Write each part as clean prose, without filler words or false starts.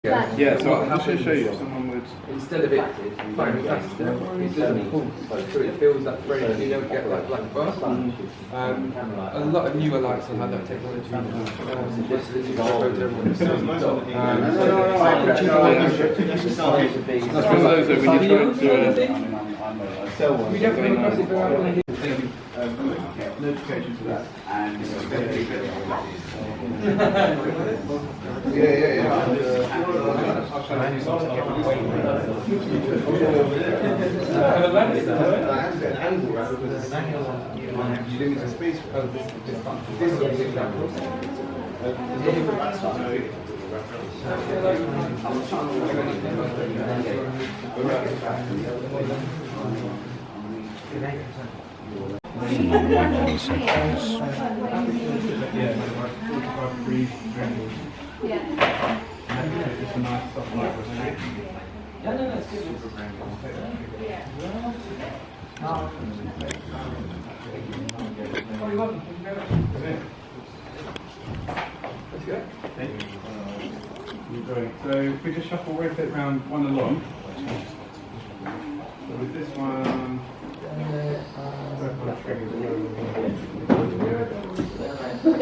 Yeah, so I'll show you. Someone would instead of it firing faster, it doesn't pull, so it feels that frame, so you don't get that black bar. A lot of newer lights will have that technology. This is that's one of those that when you're trying to we definitely cross it around. notification to that and So if we just shuffle right it round one along. So with this one,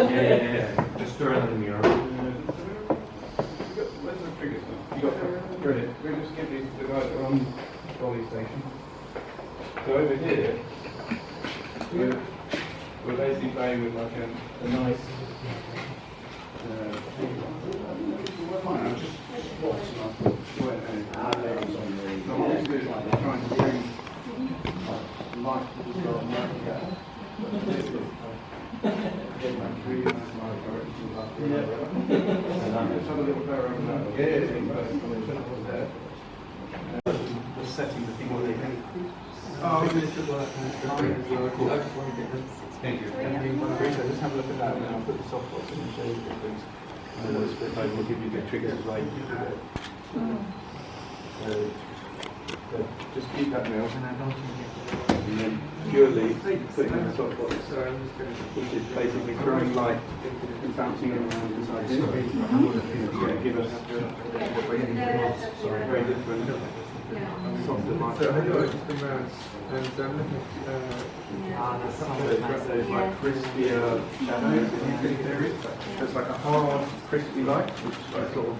yeah. Just throw it in the mirror. Where's the triggers? You got credit. We'll just get these to the on trolley station. So over here, we're basically playing with like a nice. Setting the thing where they can. Thank you. Just have a look at that and then I'll put the softbox in and show you the difference. And then the split mode will give you the triggers as well. Just keep that now. And then purely putting in the softbox, which is basically throwing light and bouncing it around inside here. Give us very different. Softer light. So I do it just been around and I'm looking at some of those like crispier shadows in these areas. It's like a hard, crispy light, which is sort of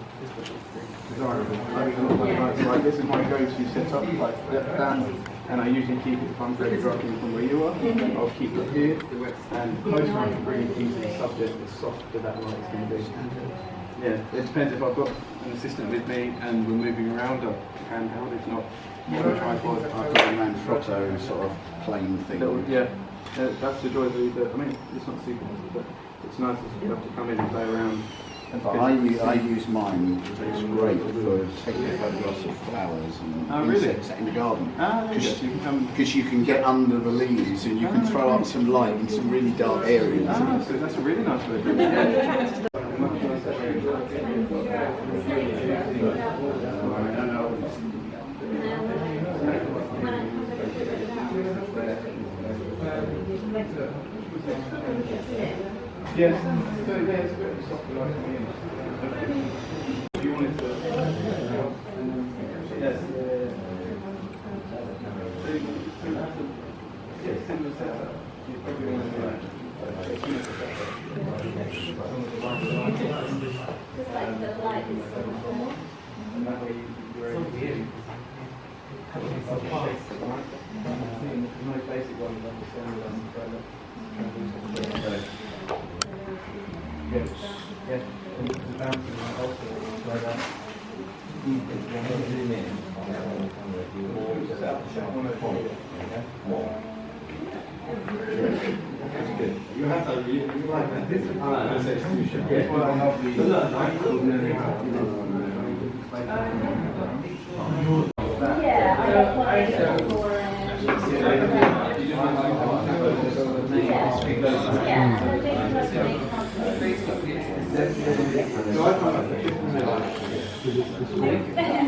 desirable. I mean, a lot of lights like this is my go-to setup, like that. And I usually keep it if I'm very working from where you are. I'll keep it here, and the closer I can bring it into the subject, the softer that light is going to be. Yeah, it depends if I've got an assistant with me and we're moving around, I can help. If not, on a tripod. I've got a Manfrotto sort of plain thing. Yeah, that's the joy of the. I mean, it's not super, but it's nice to have to come in and play around. But I use mine. It's great for taking photographs of flowers and insects in the garden. Because you can get under the leaves and you can throw up some light in some really dark areas. So that's a really nice way of doing it. Yes, so there's a bit of softer light coming in. If you wanted to, yes. Yes, similar setup. You probably want to do that. And that way you're able to see. The most basic one is like the Sony umbrella. Yeah, and the bouncing also like that. You have to really like this. Yeah, I got one for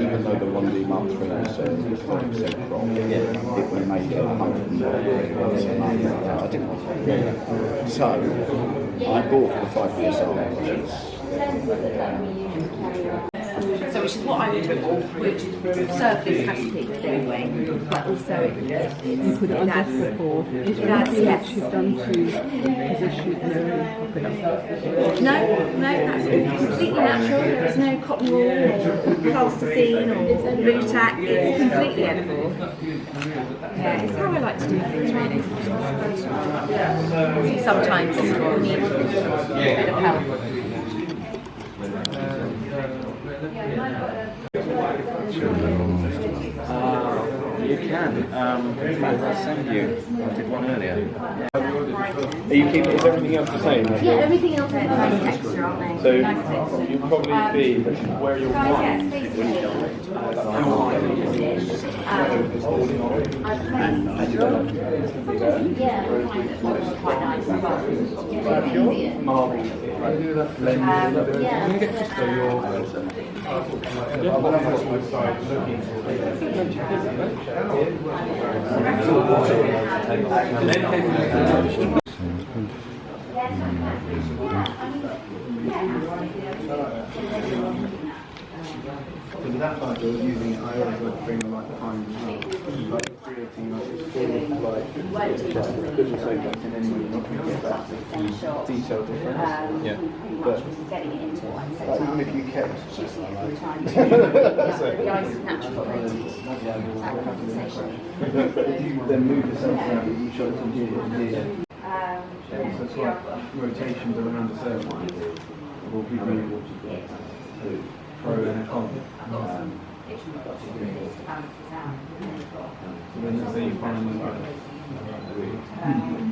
Even though the one month was 30% crop, it would make it 100 once a month. I didn't want to. So I bought the 5 years old. So which is what I would do, which serve this has to be anyway, but also it's Put it that's before. Is there that's anything yes. that you've done to position it properly? No, that's all completely natural. There is no cotton wool or plasticine or blue tack. It's completely edible. Yeah, it's how I like to do things really. Sometimes you need a bit of help. You can. In fact, I'll send you. I did one earlier. Are you keeping everything else the same? Yeah, everything else is nice texture, aren't they? So Nice texture. you'll probably be where you're Yes, one. basically. Quite nice as well. Marble. So with that like using it, I always like to bring the like time like creating like this full like little segments and then when you're not going to get that detail difference. Yeah. But Getting it into what I'm saying. like, even if you kept The ice is natural. then move yourself around, you shot it from here to here. So it's like rotations around a certain line. Will give you pro and con. So then let's say you find like,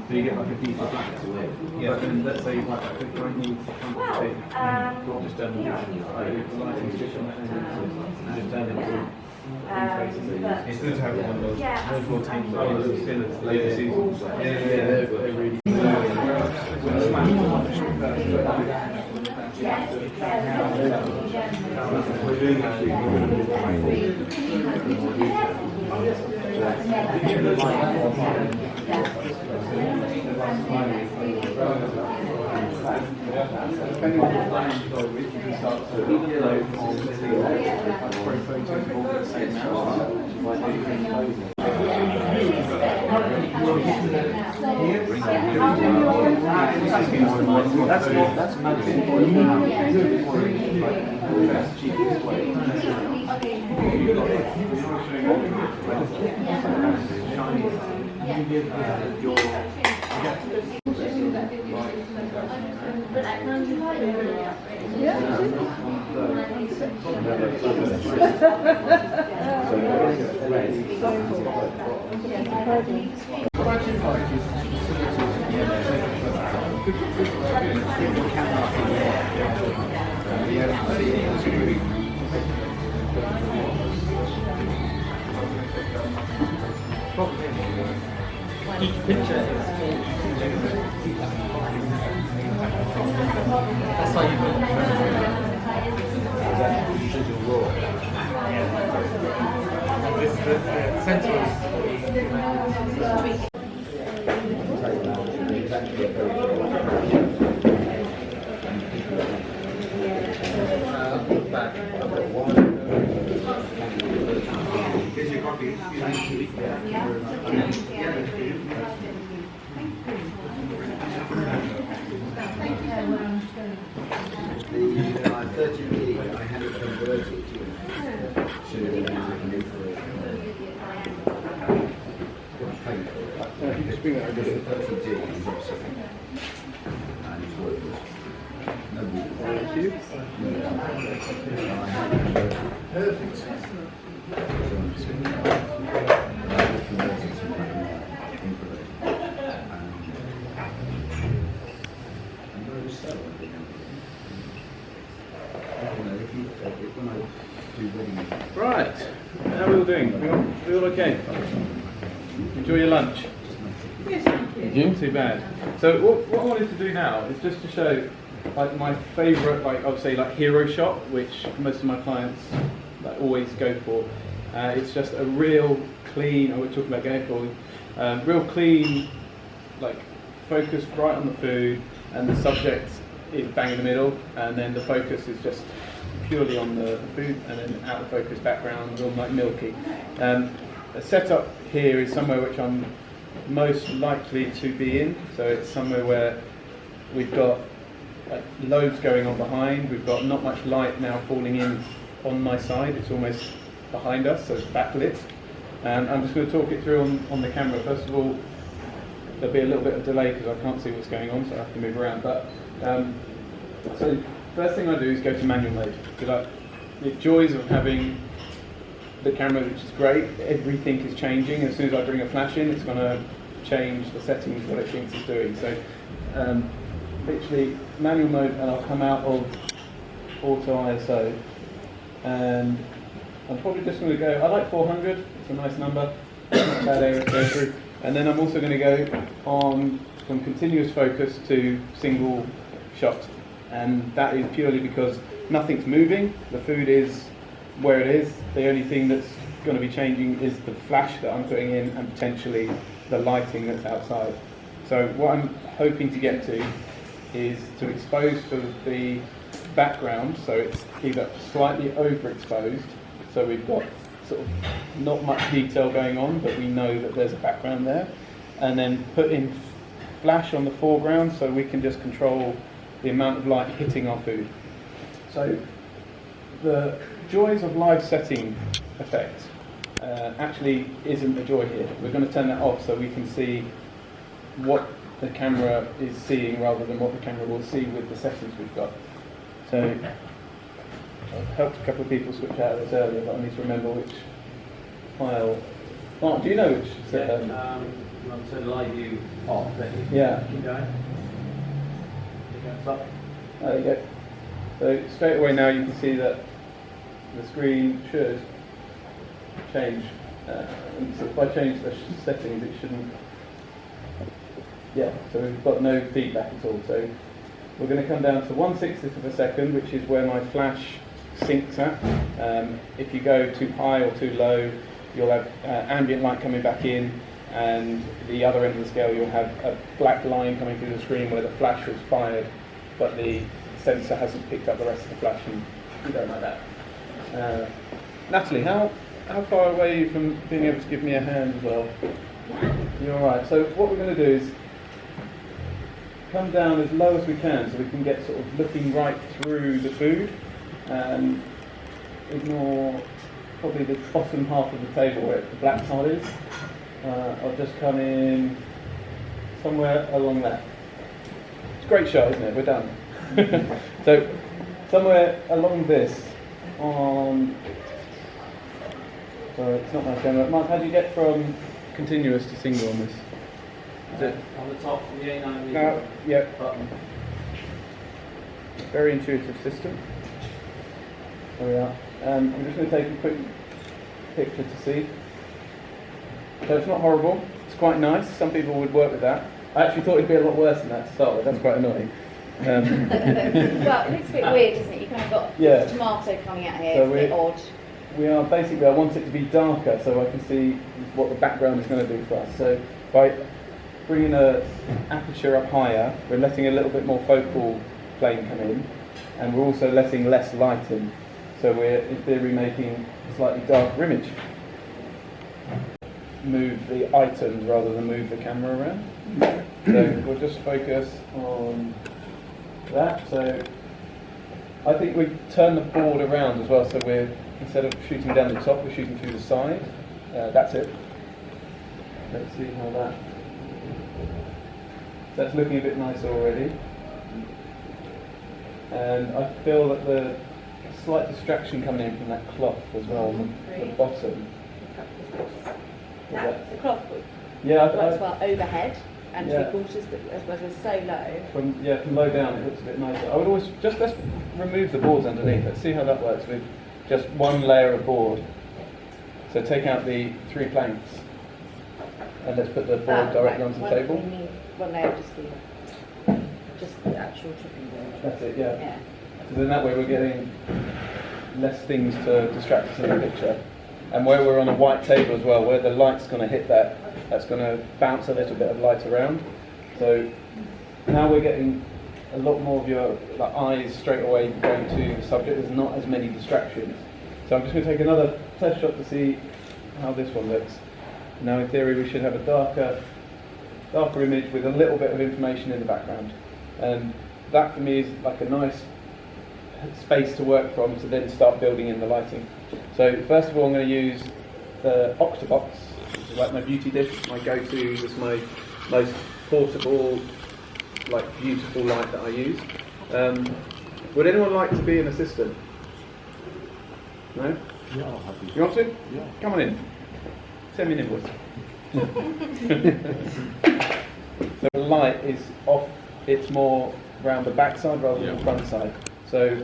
so you get like a decent black. But then let's say like a don't need to compensate. Just turn the lighting switch on that and just turn it to. It's good to have one of those more teams like those still later seasons. Yeah, they're really we're doing actually depending on the plan, we can start to that's Thank you. Right, how are we all doing? We all okay? Enjoy your lunch? Yes, thank you. Not too bad. So what I wanted to do now is just to show like my favourite, like I would say, like hero shot, which most of my clients like always go for. It's just a real clean. I was talking about going for real clean, like focus right on the food, and the subject is bang in the middle, and then the focus is just purely on the food, and then out of focus background, real like milky. The setup here is somewhere which I'm most likely to be in, so it's somewhere where we've got like loads going on behind, we've got not much light now falling in on my side, it's almost behind us, so it's backlit. And I'm just going to talk it through on the camera. First of all, there'll be a little bit of delay because I can't see what's going on, so I have to move around. But so first thing I do is go to manual mode, because the joys of having the camera, which is great, everything is changing. As soon as I bring a flash in, it's going to change the settings, what it thinks it's doing. So literally manual mode, and I'll come out of auto ISO, and I'm probably just going to go, I like 400, it's a nice number, it's not a bad area to go through. And then I'm also going to go on from continuous focus to single shot. And that is purely because nothing's moving, the food is where it is. The only thing that's going to be changing is the flash that I'm putting in and potentially the lighting that's outside. So what I'm hoping to get to is to expose for the background, so it's either slightly overexposed, so we've got sort of not much detail going on, but we know that there's a background there, and then put in flash on the foreground so we can just control the amount of light hitting our food. So the joys of live setting effect actually isn't a joy here. We're going to turn that off so we can see what the camera is seeing rather than what the camera will see with the settings we've got. So I've helped a couple of people switch out of this earlier, but I need to remember which file. Mark, do you know which? You want to turn live view off, then you Yeah. keep going. Stop. There you go. So straight away now you can see that the screen should change. And so if I change the settings, it shouldn't. Yeah, so we've got no feedback at all. So we're going to come down to 1/60th of a second, which is where my flash syncs at. If you go too high or too low, you'll have ambient light coming back in, and the other end of the scale you'll have a black line coming through the screen where the flash was fired, but the sensor hasn't picked up the rest of the flash, and we don't like that. Natalie, how far away are you from being able to give me a hand as well? You're alright. So what we're going to do is come down as low as we can so we can get sort of looking right through the food, and ignore probably the bottom half of the table where the black part is. I'll just come in somewhere along that. It's a great shot, isn't it? We're done. So somewhere along this on... Sorry, it's not my camera. Mark, how do you get from continuous to single on this? Is it On the top, the A9 yeah. button. Very intuitive system. There we are. I'm just going to take a quick picture to see. So it's not horrible. It's quite nice. Some people would work with that. I actually thought it'd be a lot worse than that to start with. That's quite annoying. Well, it looks a bit weird, doesn't it? You kind of got Yeah. tomato coming out here. So it's a bit odd. We are basically, I want it to be darker so I can see what the background is going to do for us. So by bringing the aperture up higher, we're letting a little bit more focal plane come in, and we're also letting less light in. So we're, in theory, making a slightly darker image. Move the items rather than move the camera around. So we'll just focus on that. So I think we turn the board around as well, so we're, instead of shooting down the top, we're shooting through the side. That's it. Let's see how that... That's looking a bit nicer already. and I feel that the slight distraction coming in from that cloth as well on the bottom. The cloth Yeah, works well overhead and three-quarters, but as well as so low. From low down it looks a bit nicer. I would always let's remove the boards underneath. Let's see how that works with just one layer of board. So take out the 3 planks and let's put the board directly onto the table. We need one layer just the actual chopping board. That's it, yeah. So then that way we're getting less things to distract us in the picture. And where we're on a white table as well, where the light's going to hit that's going to bounce a little bit of light around. So now we're getting a lot more of your eyes straight away going to the subject. There's not as many distractions. So I'm just going to take another test shot to see how this one looks. Now in theory we should have a darker image with a little bit of information in the background. And that for me is like a nice space to work from to then start building in the lighting. So first of all I'm going to use the Octobox, which is like my beauty dish, my go-to. It's my most portable, like beautiful light that I use. Would anyone like to be an assistant? No? Yeah, I'll have you. You want to? Yeah. Come on in. Send me an invoice. The light is off, it's more round the back side rather than the front side. So,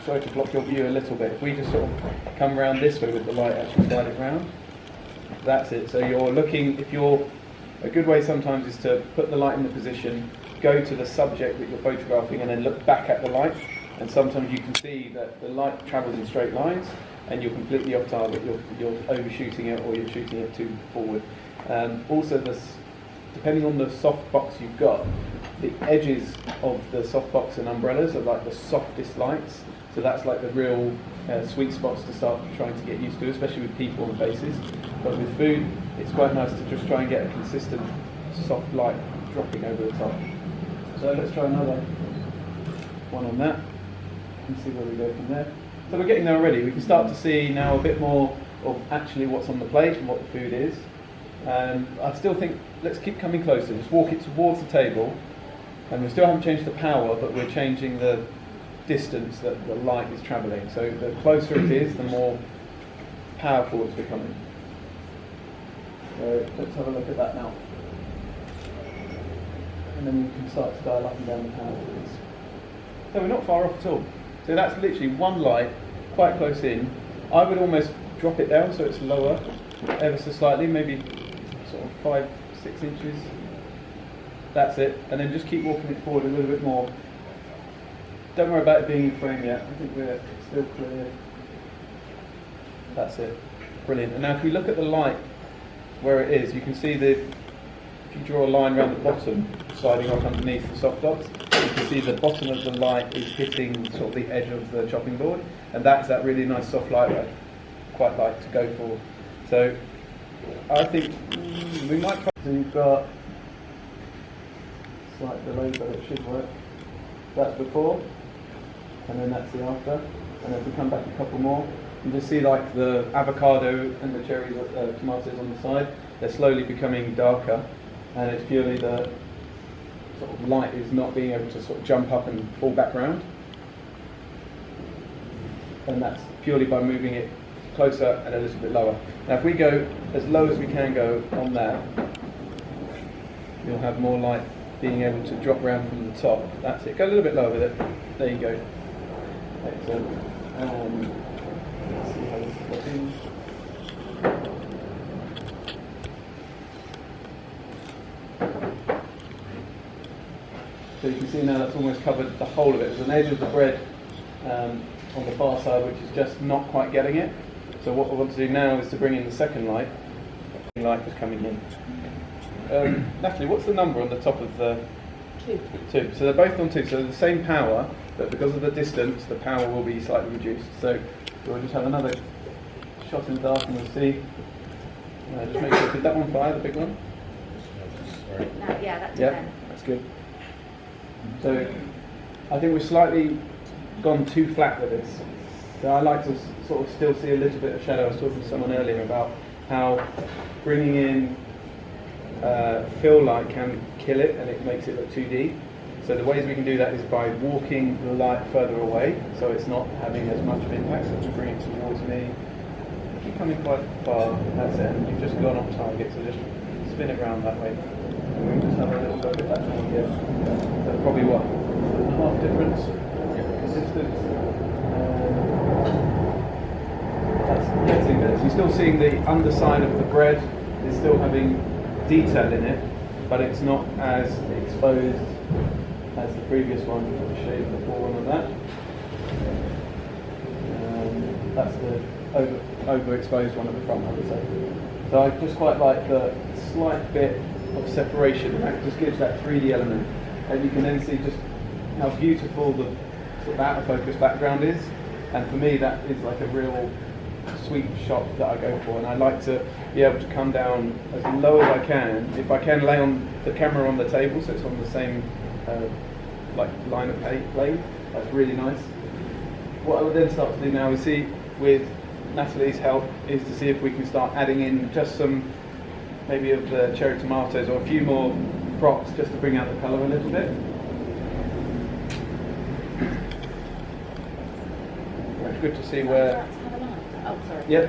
sorry to block your view a little bit. If we just sort of come round this way with the light actually sliding round, that's it. So you're looking, a good way sometimes is to put the light in the position, go to the subject that you're photographing and then look back at the light. And sometimes you can see that the light travels in straight lines and you're completely off target, you're overshooting it or you're shooting it too forward. Also, depending on the softbox you've got, the edges of the softbox and umbrellas are like the softest lights, so that's like the real sweet spots to start trying to get used to, especially with people and faces. But with food, it's quite nice to just try and get a consistent soft light dropping over the top. So let's try another one on that and see where we go from there. So we're getting there already. We can start to see now a bit more of actually what's on the plate and what the food is. I still think, let's keep coming closer, just walk it towards the table. And we still haven't changed the power, but we're changing the distance that the light is travelling. So the closer it is, the more powerful it's becoming. So let's have a look at that now. And then we can start to dial up and down the power for this. So we're not far off at all. So that's literally one light, quite close in. I would almost drop it down so it's lower, ever so slightly, maybe sort of 5-6 inches. That's it, and then just keep walking it forward a little bit more. Don't worry about it being in frame yet, I think we're still clear. That's it, brilliant. And now if we look at the light where it is, you can see if you draw a line around the bottom, sliding off underneath the softbox, you can see the bottom of the light is hitting sort of the edge of the chopping board, and that's that really nice soft light I quite like to go for. So I think we might try. So you've got slight delay, but it should work. That's before, and then that's the after. And if we come back a couple more, you just see like the avocado and the cherry tomatoes on the side, they're slowly becoming darker, and it's purely the sort of light is not being able to sort of jump up and fall back round. And that's purely by moving it closer and a little bit lower. Now if we go as low as we can go on that, you'll have more light being able to drop round from the top. That's it. Go a little bit lower with it. There you go. Excellent. Let's see how this is looking. So you can see now that's almost covered the whole of it. There's an edge of the bread on the far side which is just not quite getting it. So what we want to do now is to bring in the second light. The light is coming in. Natalie, what's the number on the top of the 2? So they're both on 2, so they're the same power, but because of the distance, the power will be slightly reduced. So we'll just have another shot in the dark and we'll see. Just make sure, did that one fire, the big one? Yeah, that's yeah, that's good. So I think we've slightly gone too flat with this. So I like to sort of still see a little bit of shadow. I was talking to someone earlier about how bringing in fill light can kill it and it makes it look 2D. So the ways we can do that is by walking the light further away, so it's not having as much of an impact. So to bring it towards me, keep coming quite far, that's it, and you've just gone off target, so just spin it around that way. And we can just have a little look at that one here. That's probably what, half difference, distance. That's getting there. So you're still seeing the underside of the bread is still having detail in it, but it's not as exposed as the previous one. I'll show you the form of that. That's the overexposed one at the front, I would say. So I just quite like the slight bit of separation. That just gives that 3D element, and you can then see just how beautiful the sort of out of focus background is. And for me, that is like a real sweet shot that I go for, and I like to be able to come down as low as I can. If I can lay on the camera on the table, so it's on the same like line of play, that's really nice. What I would then start to do now is see, with Natalie's help, is to see if we can start adding in just some maybe of the cherry tomatoes or a few more props just to bring out the colour a little bit. It's good to see where. Oh, sorry. Yeah.